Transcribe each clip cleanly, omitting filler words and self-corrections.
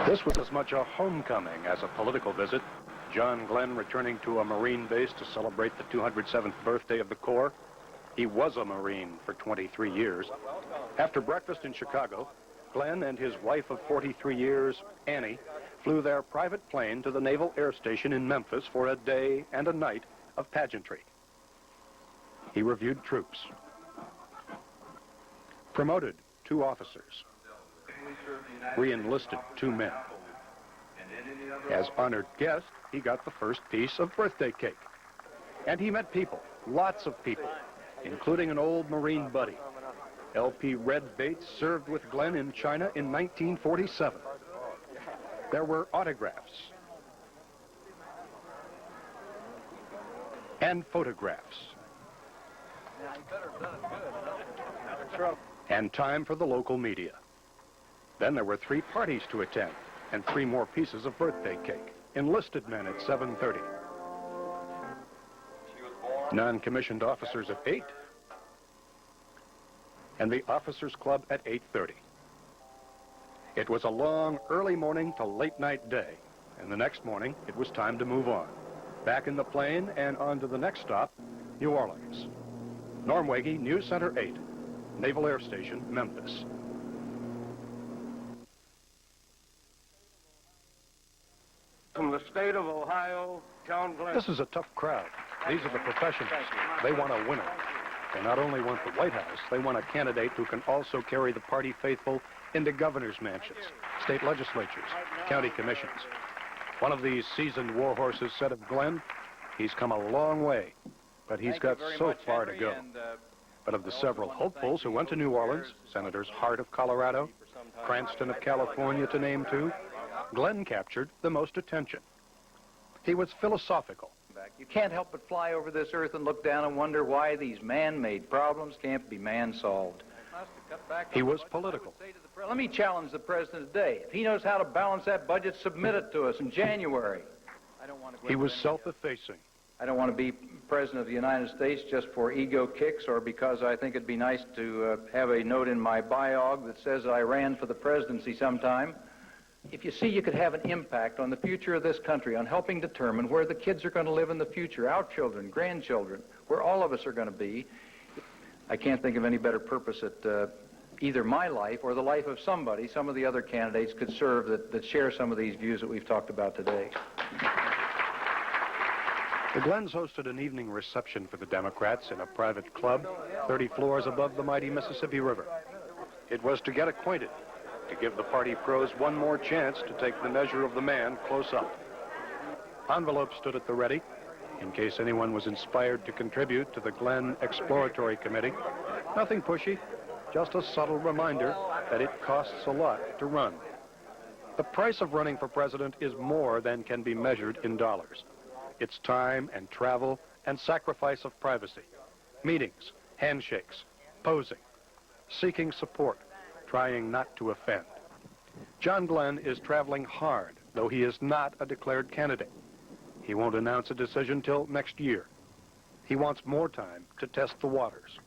This was as much a homecoming as a political visit. John Glenn returning to a Marine base to celebrate the 207th birthday of the Corps. He was a Marine for 23 years. After breakfast in Chicago, Glenn and his wife of 43 years, Annie, flew their private plane to the Naval Air Station in Memphis for a day and a night of pageantry. He reviewed troops, promoted 2 officers, re-enlisted 2 men. As honored guest, he got the first piece of birthday cake. And he met people, lots of people, including an old Marine buddy. L.P. Red Bates served with Glenn in China in 1947. There were autographs and photographs. And time for the local media. Then there were 3 parties to attend and 3 more pieces of birthday cake. Enlisted men at 7:30. Non-commissioned officers at 8. And the Officers Club at 8:30. It was a long, early morning to late night day. And the next morning, it was time to move on. Back in the plane and on to the next stop, New Orleans. Normwege, News Center 8, Naval Air Station, Memphis. From the state of Ohio, John Glenn. This is a tough crowd. These are the professionals. They want a winner. They not only want the White House, they want a candidate who can also carry the party faithful into governor's mansions, state legislatures, county commissions. One of these seasoned war horses said of Glenn, he's come a long way, but he's got so far to go. But of the several hopefuls who went to New Orleans, Senators Hart of Colorado, Cranston of California, to name 2, Glenn captured the most attention. He was philosophical. You can't help but fly over this earth and look down and wonder why these man-made problems can't be man-solved. He was political. Let me challenge the president today. If he knows how to balance that budget, submit it to us in January. He was self-effacing. I don't want to be president of the United States just for ego kicks or because I think it'd be nice to have a note in my biog that says I ran for the presidency sometime. If you see you could have an impact on the future of this country, on helping determine where the kids are going to live in the future, our children, grandchildren, where all of us are going to be, I can't think of any better purpose that either my life or the life of somebody, some of the other candidates could serve that share some of these views that we've talked about today. The Glens hosted an evening reception for the Democrats in a private club 30 floors above the mighty Mississippi River. It was to get acquainted, to give the party pros one more chance to take the measure of the man close up. Envelopes stood at the ready in case anyone was inspired to contribute to the Glenn Exploratory Committee. Nothing pushy, just a subtle reminder that it costs a lot to run. The price of running for president is more than can be measured in dollars. It's time and travel and sacrifice of privacy, meetings, handshakes, posing, seeking support, trying not to offend. John Glenn is traveling hard, though he is not a declared candidate. He won't announce a decision till next year. He wants more time to test the waters.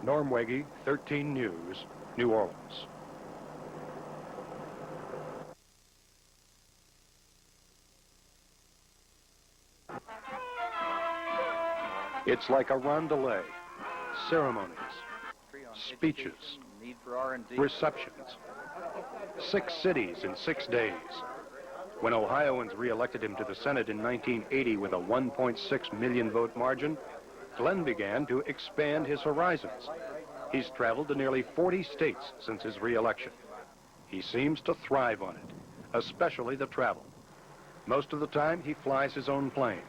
Normwege, 13 News, New Orleans. It's like a rondelay, ceremonies, speeches, receptions. 6 cities in 6 days. When Ohioans re-elected him to the Senate in 1980 with a 1.6 million vote margin, Glenn began to expand his horizons. He's traveled to nearly 40 states since his re-election. He seems to thrive on it, especially the travel. Most of the time, he flies his own plane.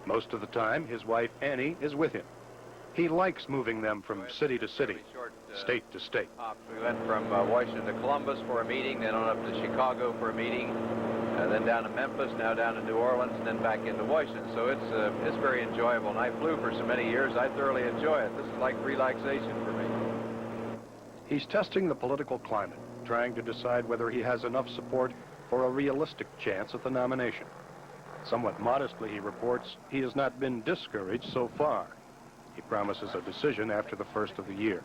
Most of the time, his wife, Annie, is with him. He likes moving them from city to city, state to state. We went from Washington to Columbus for a meeting, then on up to Chicago for a meeting, then down to Memphis, now down to New Orleans, and then back into Washington. So it's very enjoyable. And I flew for so many years, I thoroughly enjoy it. This is like relaxation for me. He's testing the political climate, trying to decide whether he has enough support for a realistic chance at the nomination. Somewhat modestly, he reports, he has not been discouraged so far. He promises a decision after the first of the year.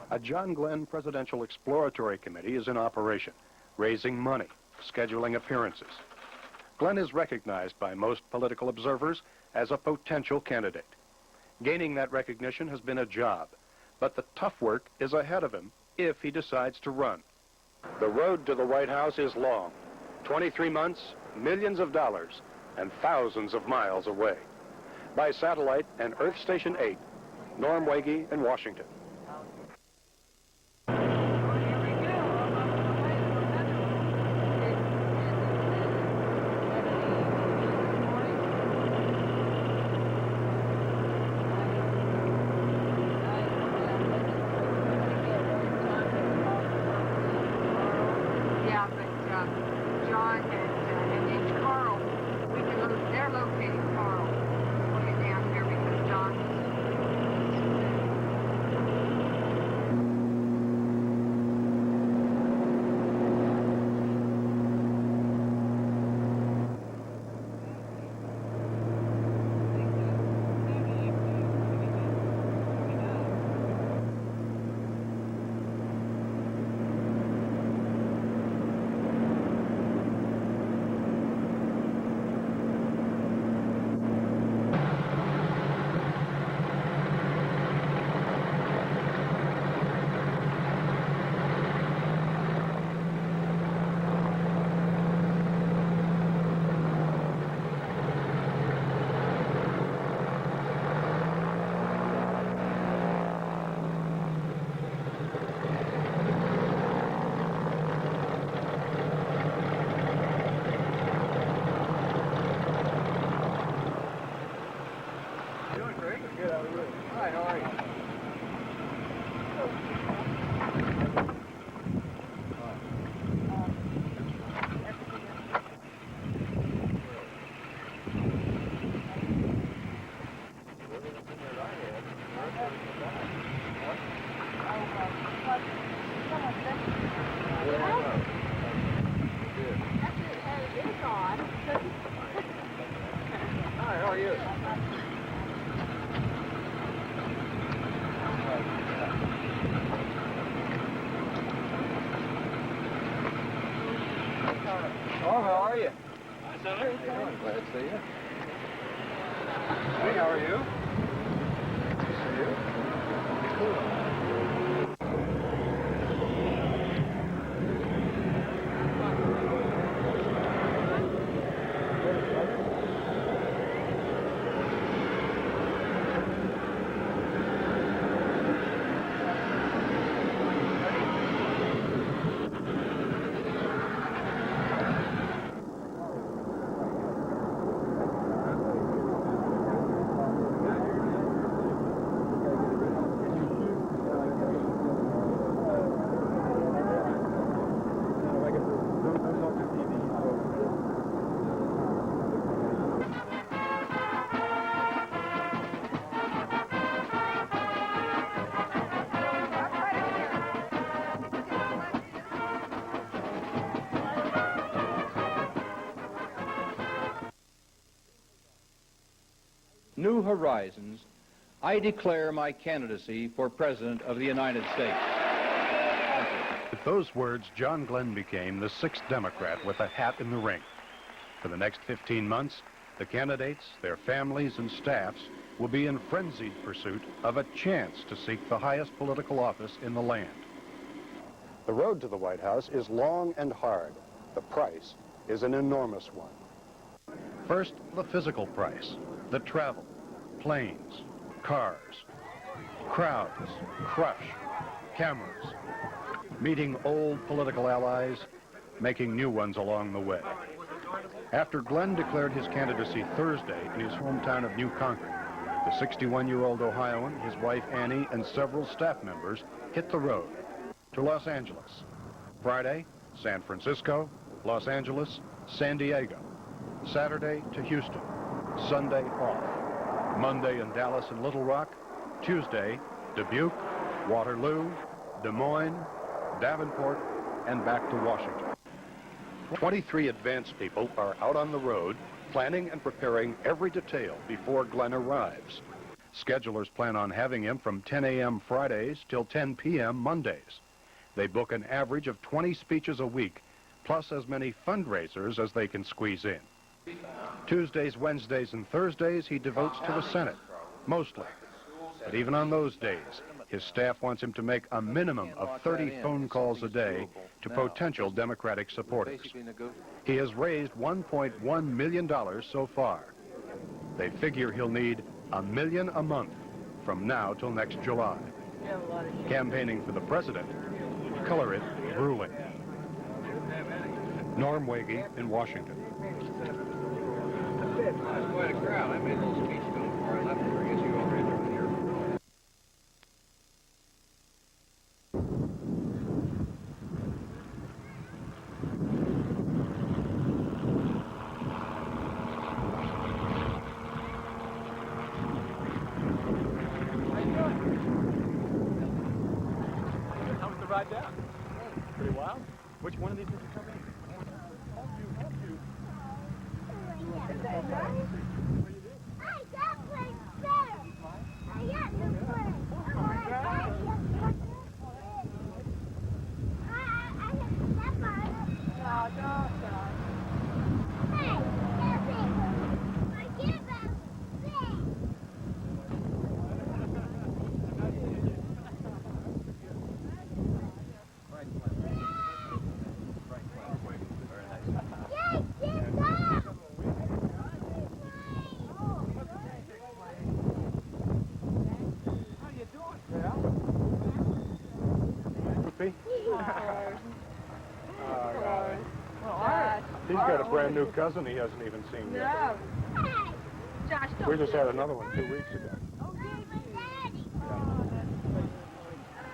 A John Glenn Presidential Exploratory Committee is in operation, raising money, scheduling appearances. Glenn is recognized by most political observers as a potential candidate. Gaining that recognition has been a job, but the tough work is ahead of him if he decides to run. The road to the White House is long, 23 months, millions of dollars, and thousands of miles away. By satellite and Earth Station 8, Norm Wege in Washington. John and Carl, they're locating Carl. Put it down here because John Oh, how are you? Hi, Senator. Glad to see you. Hey, how are you? Good to see you. New Horizons, I declare my candidacy for President of the United States. With those words, John Glenn became the 6th Democrat with a hat in the ring. For the next 15 months, the candidates, their families, and staffs will be in frenzied pursuit of a chance to seek the highest political office in the land. The road to the White House is long and hard. The price is an enormous one. First, the physical price, the travel, planes, cars, crowds, crush, cameras, meeting old political allies, making new ones along the way. After Glenn declared his candidacy Thursday in his hometown of New Concord, the 61-year-old Ohioan, his wife Annie, and several staff members hit the road to Los Angeles. Friday, San Francisco, Los Angeles, San Diego. Saturday to Houston. Sunday off. Monday in Dallas and Little Rock. Tuesday, Dubuque, Waterloo, Des Moines, Davenport, and back to Washington. 23 advance people are out on the road, planning and preparing every detail before Glenn arrives. Schedulers plan on having him from 10 a.m. Fridays till 10 p.m. Mondays. They book an average of 20 speeches a week, plus as many fundraisers as they can squeeze in. Tuesdays, Wednesdays, and Thursdays he devotes to the Senate, mostly. But even on those days, his staff wants him to make a minimum of 30 phone calls a day to potential Democratic supporters. He has raised $1.1 million so far. They figure he'll need $1 million a month from now till next July. Campaigning for the president, color it grueling. Norm Wege in Washington. That's quite a crowd. I made a little speech to him before I left here. I guess you all read it here. How was the ride down? Pretty wild. Which one of these did you come in? I got played better. I got no play. I have to step on it. Hey, step it. I give up. He's got a brand new cousin he hasn't even seen yet. Josh, We just had another one 2 weeks ago,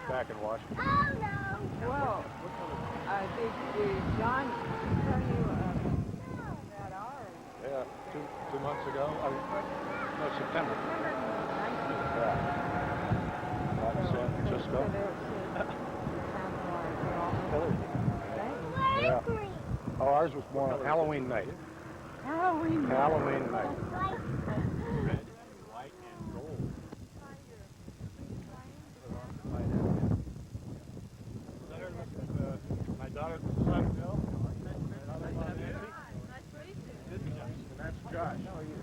back in Washington. Oh no! Well, did John tell you about ours? Yeah, two months ago. No, September. Yeah. Out in San Francisco. Yeah. Oh, ours was more on Halloween night. Halloween. Halloween night. My daughter's son, Bill. And that's Josh. How are you?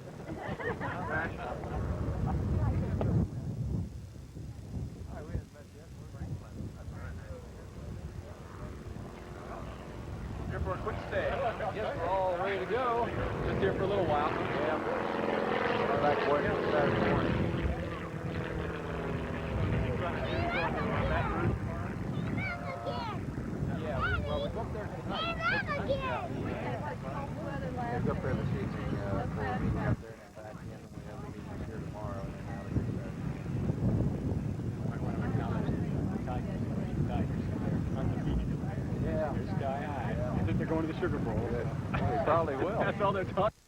Here for a quick stay. Yes, we're all ready to go. Just here for a little while. Yeah. Back working Saturday morning. Yeah, well, we go up there tonight. There's up there this evening for a meeting up there and then back in, and we have the meetings here tomorrow and then out of here Saturday. Yeah. Sky high. I think they're going to the Sugar Bowl. They probably will. That's all they're talking.